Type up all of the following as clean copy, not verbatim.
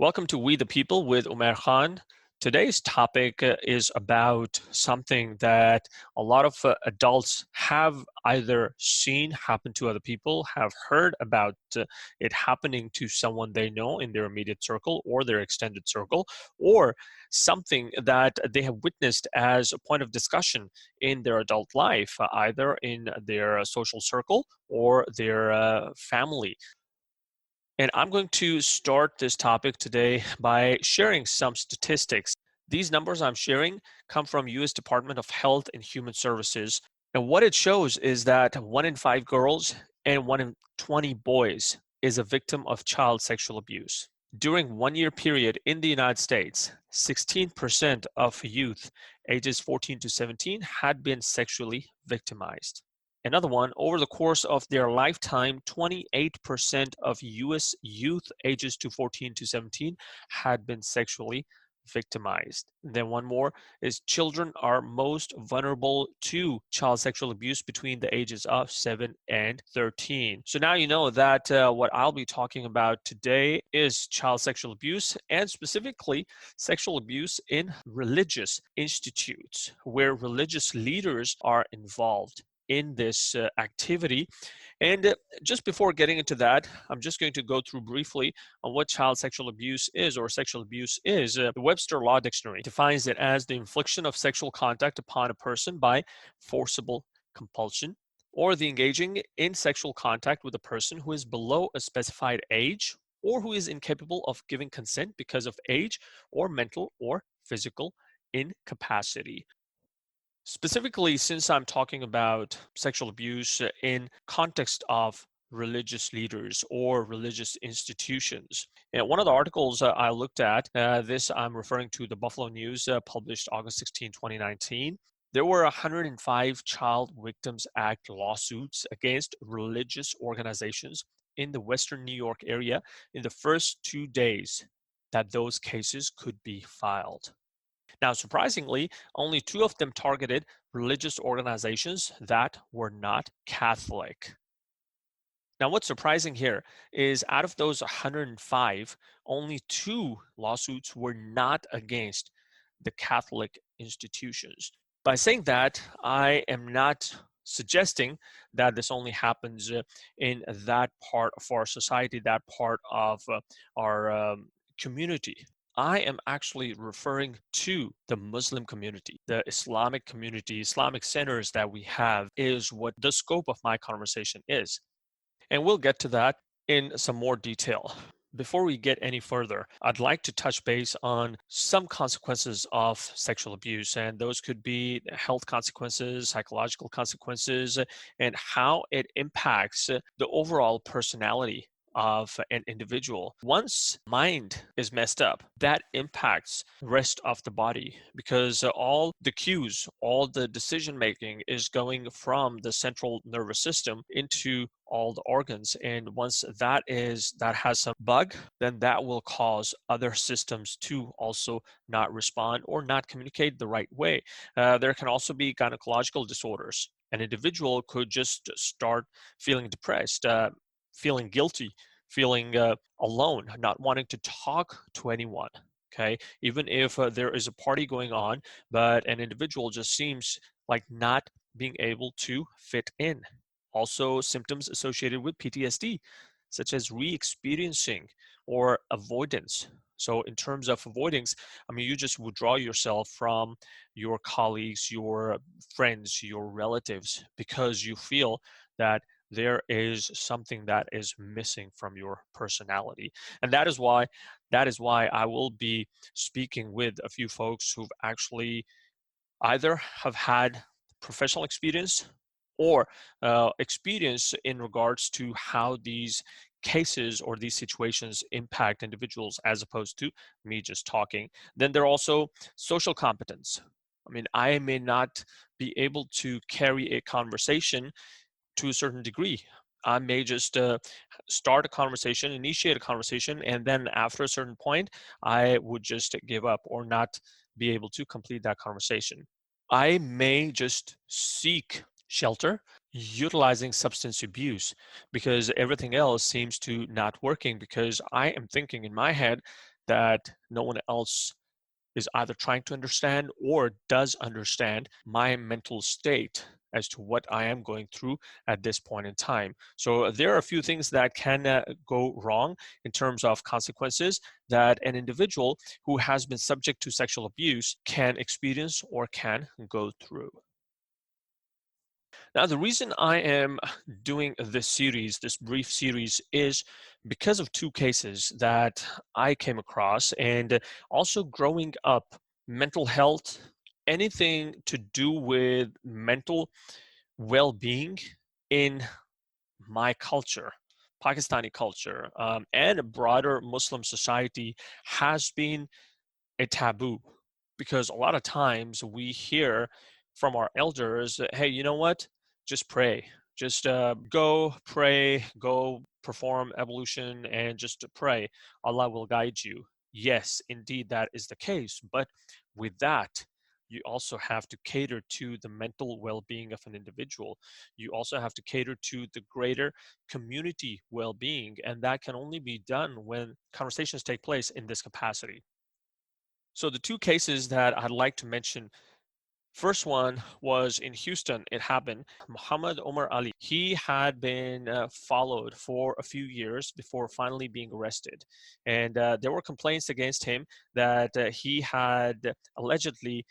Welcome to We the People with Umair Khan. Today's topic is about something that a lot of adults have either seen happen to other people, have heard about it happening to someone they know in their immediate circle or their extended circle, or something that they have witnessed as a point of discussion in their adult life, either in their social circle or their family. And I'm going to start this topic today by sharing some statistics. These numbers I'm sharing come from US Department of Health and Human Services. And what it shows is that 1 in 5 girls and 1 in 20 boys is a victim of child sexual abuse. During 1 year period in the United States, 16% of youth ages 14 to 17 had been sexually victimized. Another one, over the course of their lifetime, 28% of US youth ages to 14 to 17 had been sexually victimized. And then one more is children are most vulnerable to child sexual abuse between the ages of 7 and 13. So now you know that what I'll be talking about today is child sexual abuse, and specifically sexual abuse in religious institutes where religious leaders are involved in this activity. And just before getting into that, I'm just going to go through briefly on what child sexual abuse is, or sexual abuse is. The Webster Law Dictionary defines it as the infliction of sexual contact upon a person by forcible compulsion, or the engaging in sexual contact with a person who is below a specified age or who is incapable of giving consent because of age or mental or physical incapacity. Specifically, since I'm talking about sexual abuse in context of religious leaders or religious institutions. And one of the articles I looked at, this I'm referring to the Buffalo News, published August 16, 2019. There were 105 Child Victims Act lawsuits against religious organizations in the Western New York area in the first 2 days that those cases could be filed. Now, surprisingly, only 2 of them targeted religious organizations that were not Catholic. Now, what's surprising here is out of those 105, only 2 lawsuits were not against the Catholic institutions. By saying that, I am not suggesting that this only happens in that part of our society, that part of our community. I am actually referring to the Muslim community, the Islamic community, Islamic centers that we have is what the scope of my conversation is. And we'll get to that in some more detail. Before we get any further, I'd like to touch base on some consequences of sexual abuse, and those could be health consequences, psychological consequences, and how it impacts the overall personality of an individual. Once mind is messed up, that impacts the rest of the body because all the cues, all the decision making is going from the central nervous system into all the organs. And once that has some bug, then that will cause other systems to also not respond or not communicate the right way. There can also be gynecological disorders. An individual could just start feeling depressed, feeling guilty, feeling alone, not wanting to talk to anyone. Okay, even if there is a party going on, but an individual just seems like not being able to fit in. Also, symptoms associated with PTSD, such as re-experiencing or avoidance. So in terms of avoidance, I mean, you just withdraw yourself from your colleagues, your friends, your relatives, because you feel that there is something that is missing from your personality. And that is why I will be speaking with a few folks who've actually either have had professional experience or experience in regards to how these cases or these situations impact individuals as opposed to me just talking. Then there are also social competence. I mean, I may not be able to carry a conversation to a certain degree. I may just start a conversation, initiate a conversation, and then after a certain point, I would just give up or not be able to complete that conversation. I may just seek shelter utilizing substance abuse because everything else seems to not working because I am thinking in my head that no one else is either trying to understand or does understand my mental state as to what I am going through at this point in time. So there are a few things that can go wrong in terms of consequences that an individual who has been subject to sexual abuse can experience or can go through. Now, the reason I am doing this series, this brief series, is because of two cases that I came across, and also growing up, mental health, anything to do with mental well being in my culture, Pakistani culture, and a broader Muslim society has been a taboo, because a lot of times we hear from our elders that, hey, you know what? Just pray. Just go pray, go perform evolution, and just pray. Allah will guide you. Yes, indeed, that is the case. But with that, you also have to cater to the mental well being of an individual. You also have to cater to the greater community well being. And that can only be done when conversations take place in this capacity. So the two cases that I'd like to mention, first one was in Houston. It happened. Mohamed Omar Ali, he had been followed for a few years before finally being arrested. And there were complaints against him that he had allegedly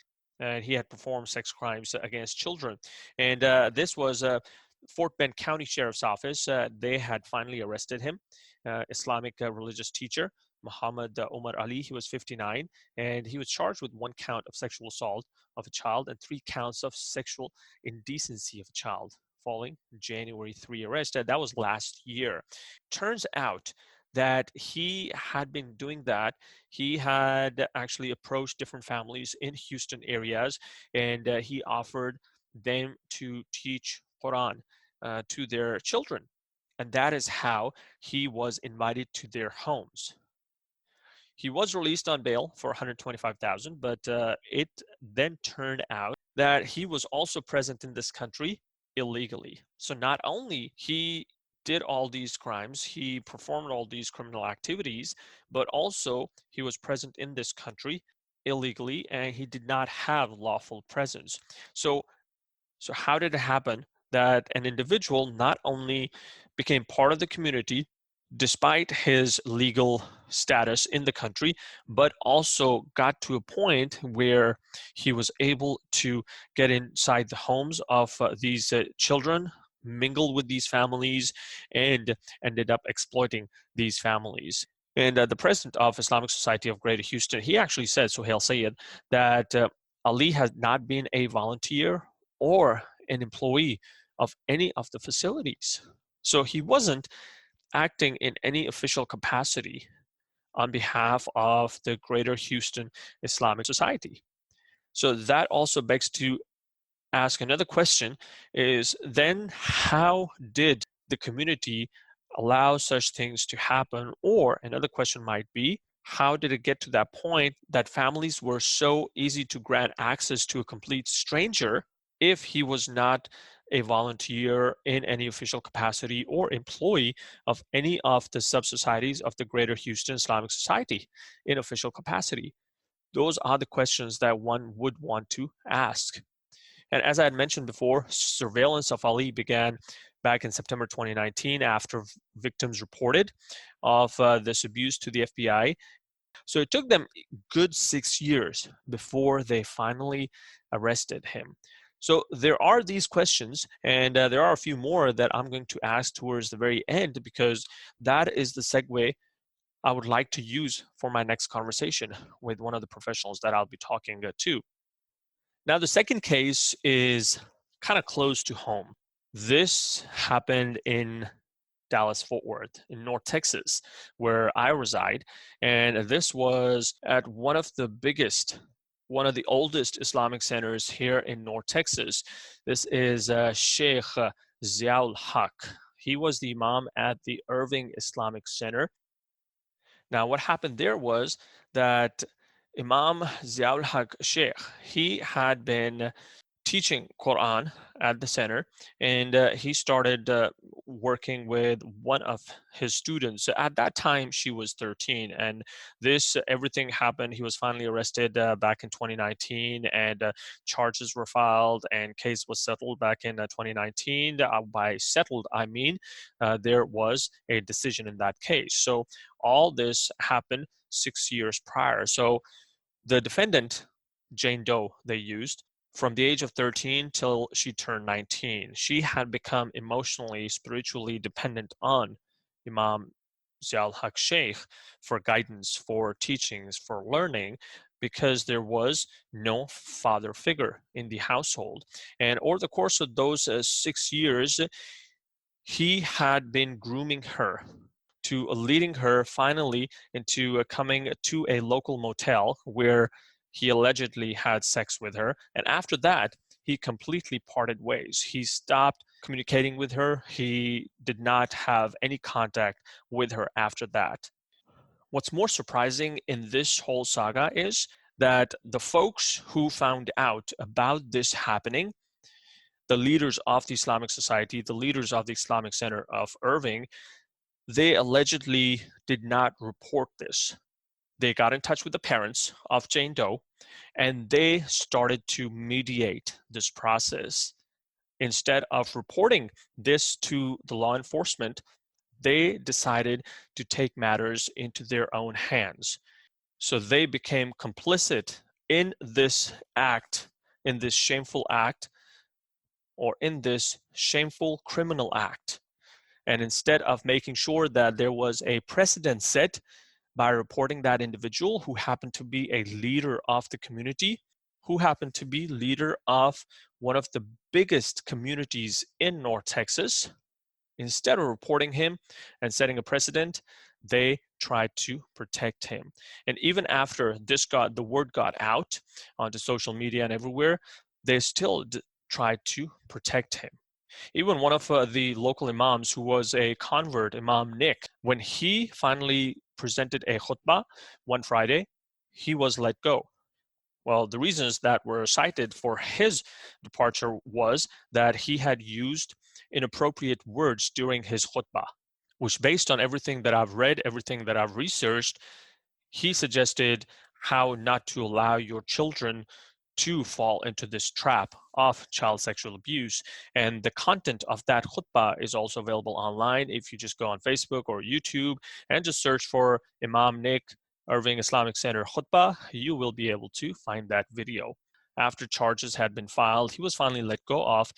he had performed sex crimes against children. And this was Fort Bend County Sheriff's Office. They had finally arrested him, Islamic religious teacher. Mohamed Omar Ali, he was 59, and he was charged with one count of sexual assault of a child and three counts of sexual indecency of a child, following January 3 arrest. That was last year. Turns out that he had been doing that. He had actually approached different families in Houston areas, and he offered them to teach Quran to their children. And that is how he was invited to their homes. He was released on bail for 125,000, but it then turned out that he was also present in this country illegally. So not only he did all these crimes, he performed all these criminal activities, but also he was present in this country illegally, and he did not have lawful presence. So how did it happen that an individual not only became part of the community despite his legal status in the country, but also got to a point where he was able to get inside the homes of these children, mingle with these families, and ended up exploiting these families? And the president of Islamic Society of Greater Houston, he actually said, Suhail Sayed, that Ali has not been a volunteer or an employee of any of the facilities. So he wasn't acting in any official capacity on behalf of the Greater Houston Islamic Society. So that also begs to ask another question, is then how did the community allow such things to happen? Or another question might be, how did it get to that point that families were so easy to grant access to a complete stranger if he was not a volunteer in any official capacity or employee of any of the sub-societies of the Greater Houston Islamic Society in official capacity? Those are the questions that one would want to ask. And as I had mentioned before, surveillance of Ali began back in September 2019 after victims reported of this abuse to the FBI. So it took them good 6 years before they finally arrested him. So there are these questions, and there are a few more that I'm going to ask towards the very end, because that is the segue I would like to use for my next conversation with one of the professionals that I'll be talking to. Now, the second case is kind of close to home. This happened in Dallas Fort Worth in North Texas, where I reside. And this was at one of the biggest, one of the oldest Islamic centers here in North Texas. This is Sheikh Zia-ul-Haq. He was the imam at the Irving Islamic Center. Now, what happened there was that Imam Zia-ul-Haq Sheikh, he had been teaching Quran at the center, and he started working with one of his students. At that time, she was 13, and this everything happened. He was finally arrested back in 2019, and charges were filed, and case was settled back in 2019. By settled, I mean there was a decision in that case. So all this happened 6 years prior. So the defendant, Jane Doe, they used, from the age of 13 till she turned 19, she had become emotionally, spiritually dependent on Imam Zia-ul-Haq Sheikh for guidance, for teachings, for learning, because there was no father figure in the household. And over the course of those 6 years, he had been grooming her to leading her finally into coming to a local motel where he allegedly had sex with her. And after that, he completely parted ways. He stopped communicating with her. He did not have any contact with her after that. What's more surprising in this whole saga is that the folks who found out about this happening, the leaders of the Islamic Society, the leaders of the Islamic Center of Irving, they allegedly did not report this. They got in touch with the parents of Jane Doe, and they started to mediate this process. Instead of reporting this to the law enforcement, they decided to take matters into their own hands. So they became complicit in this act, in this shameful act, or in this shameful criminal act. And instead of making sure that there was a precedent set by reporting that individual who happened to be a leader of the community, who happened to be leader of one of the biggest communities in North Texas, instead of reporting him and setting a precedent, they tried to protect him. And even after the word got out onto social media and everywhere, they still tried to protect him. Even one of the local imams who was a convert, Imam Nick, when he finally presented a khutbah one Friday, he was let go. Well, the reasons that were cited for his departure was that he had used inappropriate words during his khutbah, which, based on everything that I've read, everything that I've researched, he suggested how not to allow your children to fall into this trap of child sexual abuse. And the content of that khutbah is also available online. If you just go on Facebook or YouTube and just search for Imam Nick Irving Islamic Center khutbah, you will be able to find that video. After charges had been filed, he was finally let go of.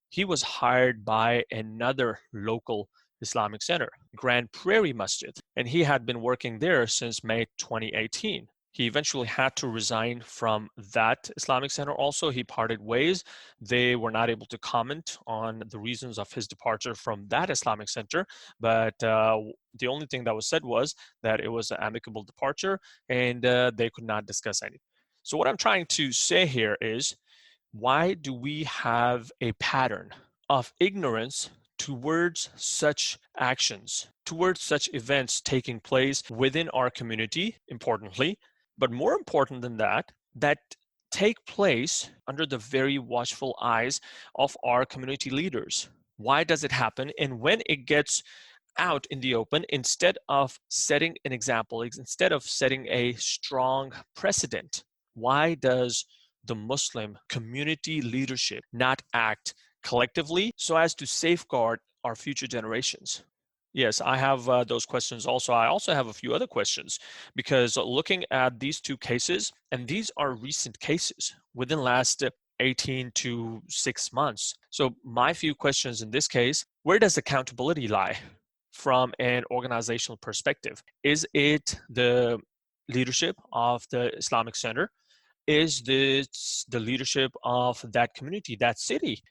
He was hired by another local Islamic center, Grand Prairie Masjid, and he had been working there since May 2018. He eventually had to resign from that Islamic center also. He parted ways. They were not able to comment on the reasons of his departure from that Islamic center, but the only thing that was said was that it was an amicable departure, and they could not discuss anything. So what I'm trying to say here is, why do we have a pattern of ignorance towards such actions, towards such events taking place within our community, importantly, but more important than that, that take place under the very watchful eyes of our community leaders? Why does it happen? And when it gets out in the open, instead of setting an example, instead of setting a strong precedent, why does the Muslim community leadership not act collectively so as to safeguard our future generations? Yes, I have those questions also. I also have a few other questions, because looking at these two cases, and these are recent cases within last 18 to 6 months. So my few questions in this case: where does accountability lie from an organizational perspective? Is it the leadership of the Islamic Center? Is this the leadership of that community, that city?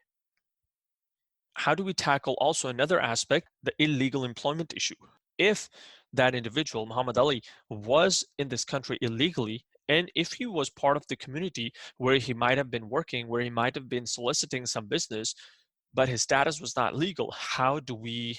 How do we tackle also another aspect, the illegal employment issue? If that individual, Muhammad Ali, was in this country illegally, and if he was part of the community where he might have been working, where he might have been soliciting some business, but his status was not legal, how do we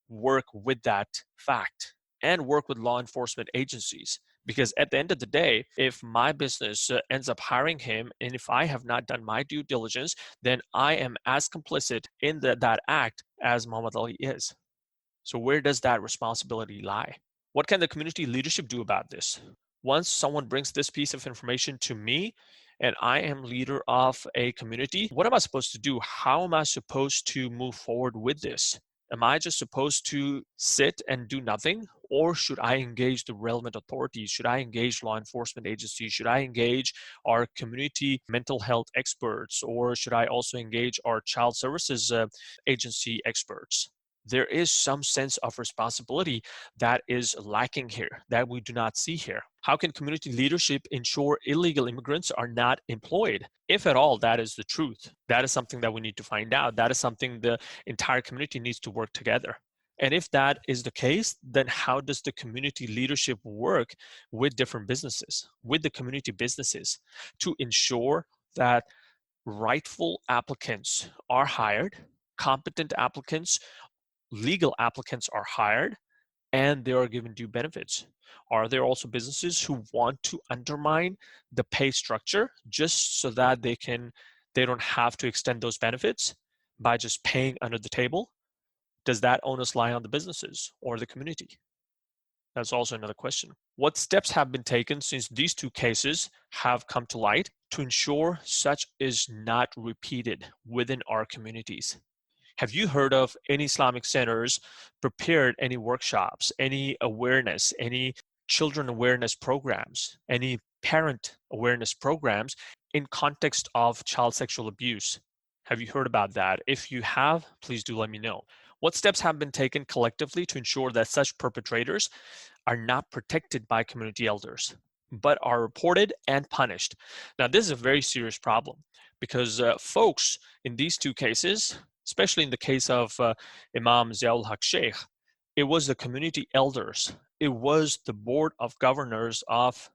work with that fact and work with law enforcement agencies? Because at the end of the day, if my business ends up hiring him, and if I have not done my due diligence, then I am as complicit in that act as Muhammad Ali is. So where does that responsibility lie? What can the community leadership do about this? Once someone brings this piece of information to me and I am leader of a community, what am I supposed to do? How am I supposed to move forward with this? Am I just supposed to sit and do nothing? Or should I engage the relevant authorities? Should I engage law enforcement agencies? Should I engage our community mental health experts? Or should I also engage our child services agency experts? There is some sense of responsibility that is lacking here, that we do not see here. How can community leadership ensure illegal immigrants are not employed? If at all that is the truth, that is something that we need to find out. That is something the entire community needs to work together. And if that is the case, then how does the community leadership work with different businesses, with the community businesses, to ensure that rightful applicants are hired, competent applicants, legal applicants are hired, and they are given due benefits? Are there also businesses who want to undermine the pay structure just so that they don't have to extend those benefits by just paying under the table? Does that onus lie on the businesses or the community? That's also another question. What steps have been taken since these two cases have come to light to ensure such is not repeated within our communities? Have you heard of any Islamic centers prepared any workshops, any awareness, any children awareness programs, any parent awareness programs in context of child sexual abuse? Have you heard about that? If you have, please do let me know. What steps have been taken collectively to ensure that such perpetrators are not protected by community elders, but are reported and punished? Now, this is a very serious problem because folks in these two cases, especially in the case of Imam Zia-ul-Haq Sheikh, it was the community elders, it was the board of governors of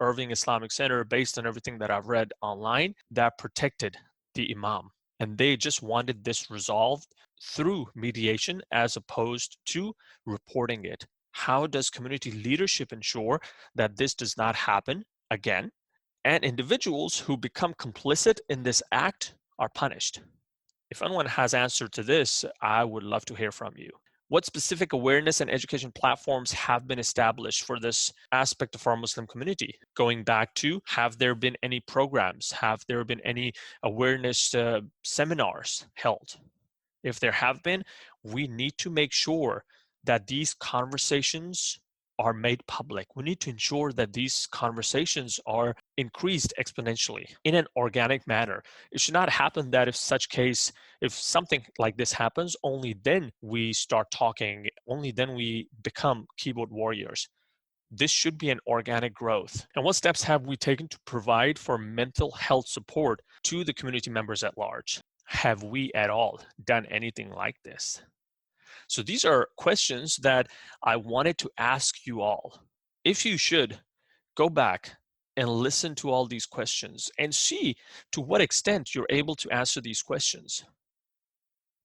Irving Islamic Center, based on everything that I've read online, that protected the Imam. And they just wanted this resolved through mediation as opposed to reporting it. How does community leadership ensure that this does not happen again, and individuals who become complicit in this act are punished? If anyone has answer to this, I would love to hear from you. What specific awareness and education platforms have been established for this aspect of our Muslim community? Going back to, have there been any programs? Have there been any awareness seminars held? If there have been, we need to make sure that these conversations are made public. We need to ensure that these conversations are increased exponentially in an organic manner. It should not happen that if something like this happens, only then we start talking, only then we become keyboard warriors. This should be an organic growth. And what steps have we taken to provide for mental health support to the community members at large? Have we at all done anything like this? So these are questions that I wanted to ask you all. If you should, go back and listen to all these questions and see to what extent you're able to answer these questions.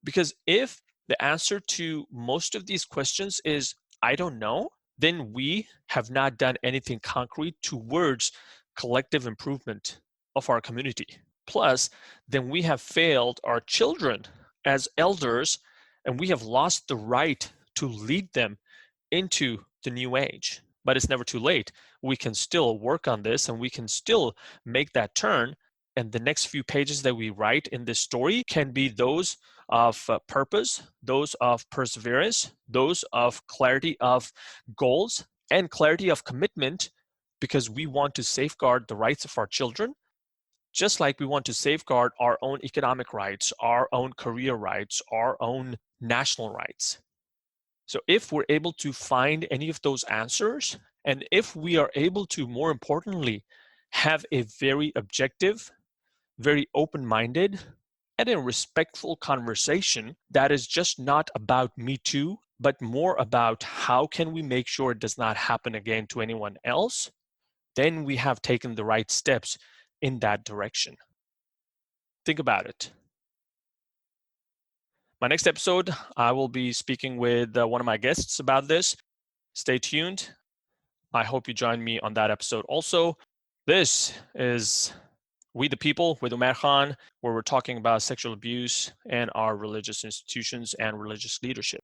Because if the answer to most of these questions is, I don't know, then we have not done anything concrete towards collective improvement of our community. Plus, then we have failed our children as elders, and we have lost the right to lead them into the new age. But it's never too late. We can still work on this, and we can still make that turn. And the next few pages that we write in this story can be those of purpose, those of perseverance, those of clarity of goals and clarity of commitment, because we want to safeguard the rights of our children, just like we want to safeguard our own economic rights, our own career rights, our own national rights. So if we're able to find any of those answers, and if we are able to, more importantly, have a very objective, very open-minded, and a respectful conversation that is just not about me too, but more about how can we make sure it does not happen again to anyone else, then we have taken the right steps in that direction. Think about it. My next episode, I will be speaking with one of my guests about this. Stay tuned. I hope you join me on that episode also. This is We the People with Umair Khan, where we're talking about sexual abuse and our religious institutions and religious leadership.